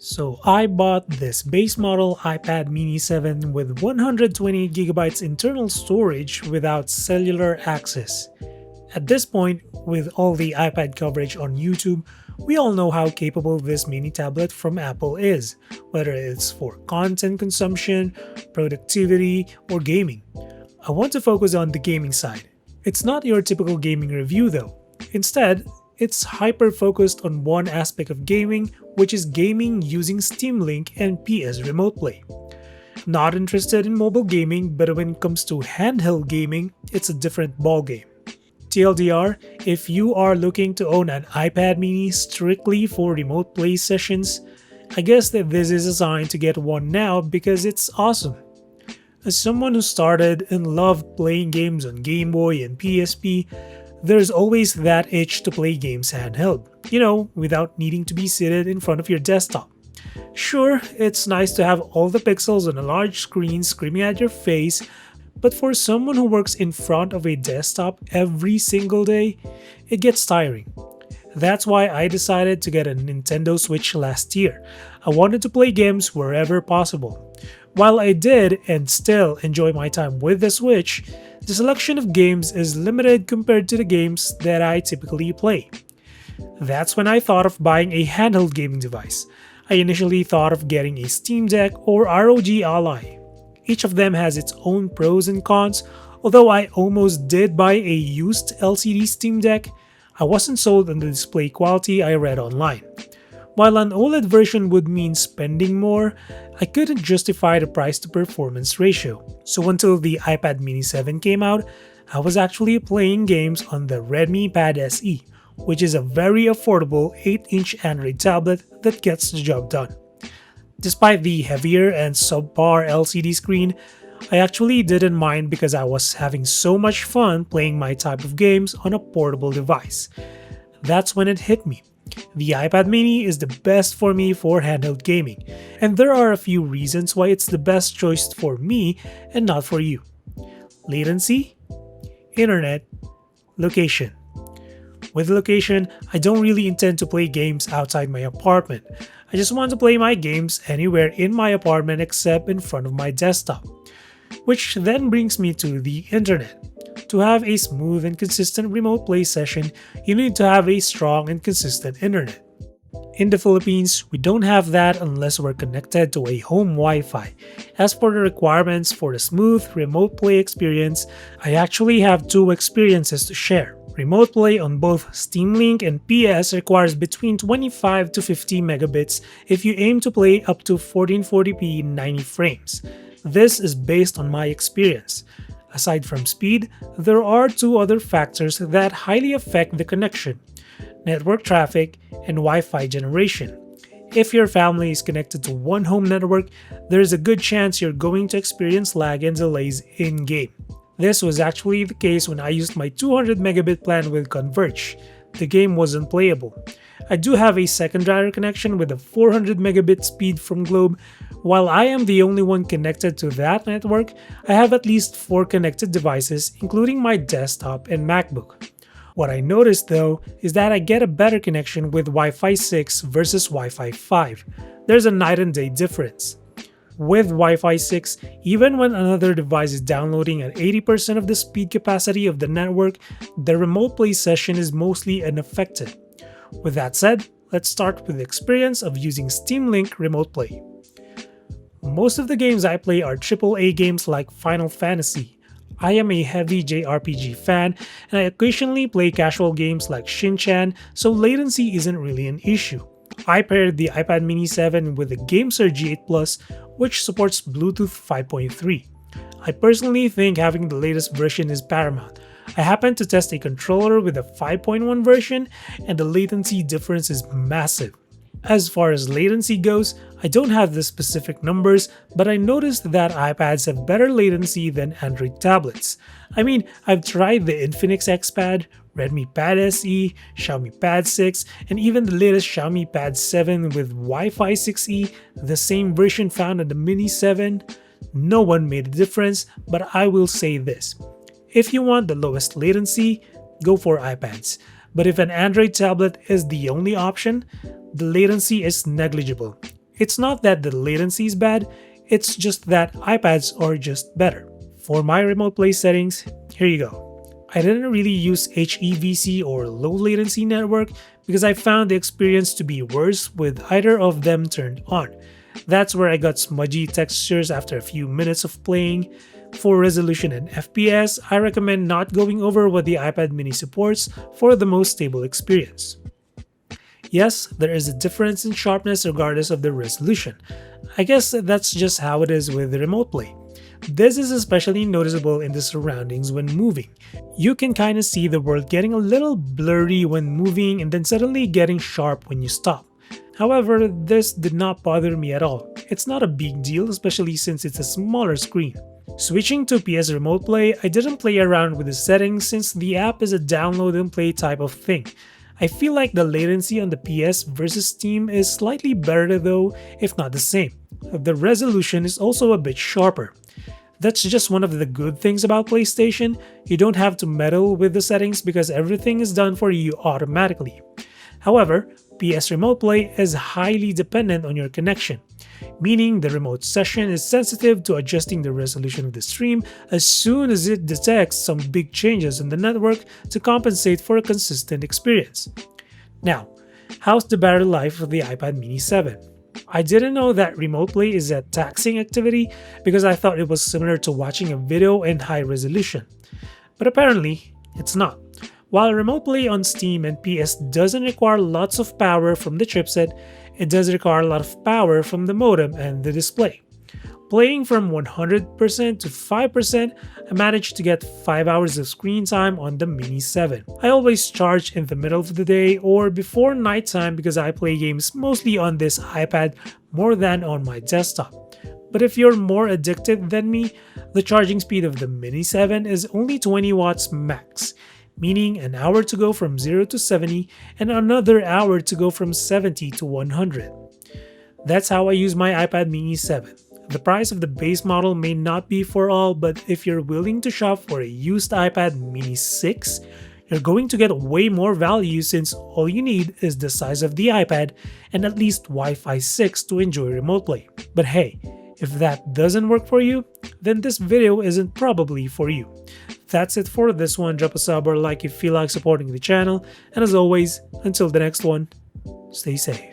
So I bought this base model iPad mini 7 with 128GB internal storage without cellular access. At this point, with all the iPad coverage on YouTube, we all know how capable this mini tablet from Apple is, whether it's for content consumption, productivity, or gaming. I want to focus on the gaming side. It's not your typical gaming review though. Instead, it's hyper focused on one aspect of gaming, which is gaming using Steam Link and PS Remote Play. Not interested in mobile gaming, but when it comes to handheld gaming, it's a different ballgame. TLDR, if you are looking to own an iPad mini strictly for remote play sessions, I guess that this is a sign to get one now because it's awesome. As someone who started and loved playing games on Game Boy and PSP, there's always that itch to play games handheld, without needing to be seated in front of your desktop. Sure, it's nice to have all the pixels on a large screen screaming at your face, but for someone who works in front of a desktop every single day, it gets tiring. That's why I decided to get a Nintendo Switch last year. I wanted to play games wherever possible. While I did and still enjoy my time with the Switch, the selection of games is limited compared to the games that I typically play. That's when I thought of buying a handheld gaming device. I initially thought of getting a Steam Deck or ROG Ally. Each of them has its own pros and cons, although I almost did buy a used LCD Steam Deck. I wasn't sold on the display quality I read online. While an OLED version would mean spending more, I couldn't justify the price to performance ratio. So until the iPad mini 7 came out, I was actually playing games on the Redmi Pad SE, which is a very affordable 8-inch Android tablet that gets the job done. Despite the heavier and subpar LCD screen, I actually didn't mind because I was having so much fun playing my type of games on a portable device. That's when it hit me. The iPad mini is the best for me for handheld gaming, and there are a few reasons why it's the best choice for me and not for you. Latency, internet, location. With location, I don't really intend to play games outside my apartment. I just want to play my games anywhere in my apartment except in front of my desktop. Which then brings me to the internet. To have a smooth and consistent remote play session, you need to have a strong and consistent internet. In the Philippines, we don't have that unless we're connected to a home Wi-Fi. As for the requirements for the smooth remote play experience, I actually have two experiences to share. Remote play on both Steam Link and PS requires between 25 to 50 megabits if you aim to play up to 1440p 90 frames. This is based on my experience. Aside from speed, there are two other factors that highly affect the connection: network traffic and Wi-Fi generation. If your family is connected to one home network, there's a good chance you're going to experience lag and delays in-game. This was actually the case when I used my 200 megabit plan with Converge. The game wasn't playable. I do have a secondary connection with a 400 megabit speed from Globe. While I am the only one connected to that network, I have at least 4 connected devices, including my desktop and MacBook. What I noticed though is that I get a better connection with Wi-Fi 6 versus Wi-Fi 5. There's a night and day difference. With Wi-Fi 6, even when another device is downloading at 80% of the speed capacity of the network, the remote play session is mostly unaffected. With that said, let's start with the experience of using Steam Link Remote Play. Most of the games I play are AAA games like Final Fantasy. I am a heavy JRPG fan, and I occasionally play casual games like Shin-Chan, so latency isn't really an issue. I paired the iPad mini 7 with the GameSir G8 Plus, which supports Bluetooth 5.3. I personally think having the latest version is paramount. I happened to test a controller with a 5.1 version, and the latency difference is massive. As far as latency goes, I don't have the specific numbers, but I noticed that iPads have better latency than Android tablets. I mean, I've tried the Infinix X Pad, Redmi Pad SE, Xiaomi Pad 6, and even the latest Xiaomi Pad 7 with Wi-Fi 6E, the same version found on the Mini 7. No one made a difference, but I will say this. If you want the lowest latency, go for iPads. But if an Android tablet is the only option, the latency is negligible. It's not that the latency is bad, it's just that iPads are just better. For my remote play settings, here you go. I didn't really use HEVC or low latency network because I found the experience to be worse with either of them turned on. That's where I got smudgy textures after a few minutes of playing. For resolution and FPS, I recommend not going over what the iPad mini supports for the most stable experience. Yes, there is a difference in sharpness regardless of the resolution. I guess that's just how it is with the remote play. This is especially noticeable in the surroundings when moving. You can kinda see the world getting a little blurry when moving and then suddenly getting sharp when you stop. However, this did not bother me at all. It's not a big deal, especially since it's a smaller screen. Switching to PS Remote Play, I didn't play around with the settings since the app is a download and play type of thing. I feel like the latency on the PS versus Steam is slightly better though, if not the same. The resolution is also a bit sharper. That's just one of the good things about PlayStation. You don't have to meddle with the settings because everything is done for you automatically. However, PS Remote Play is highly dependent on your connection, meaning the remote session is sensitive to adjusting the resolution of the stream as soon as it detects some big changes in the network to compensate for a consistent experience. Now, how's the battery life of the iPad mini 7? I didn't know that remote play is a taxing activity because I thought it was similar to watching a video in high resolution. But apparently, it's not. While remote play on Steam and PS doesn't require lots of power from the chipset, it does require a lot of power from the modem and the display. Playing from 100% to 5%, I managed to get 5 hours of screen time on the Mini 7. I always charge in the middle of the day or before nighttime because I play games mostly on this iPad more than on my desktop. But if you're more addicted than me, the charging speed of the Mini 7 is only 20 watts max, meaning an hour to go from 0 to 70 and another hour to go from 70 to 100. That's how I use my iPad mini 7. The price of the base model may not be for all, but if you're willing to shop for a used iPad mini 6, you're going to get way more value since all you need is the size of the iPad and at least Wi-Fi 6 to enjoy remote play. But hey, if that doesn't work for you, then this video isn't probably for you. That's it for this one. Drop a sub or like if you feel like supporting the channel, and as always, until the next one, stay safe.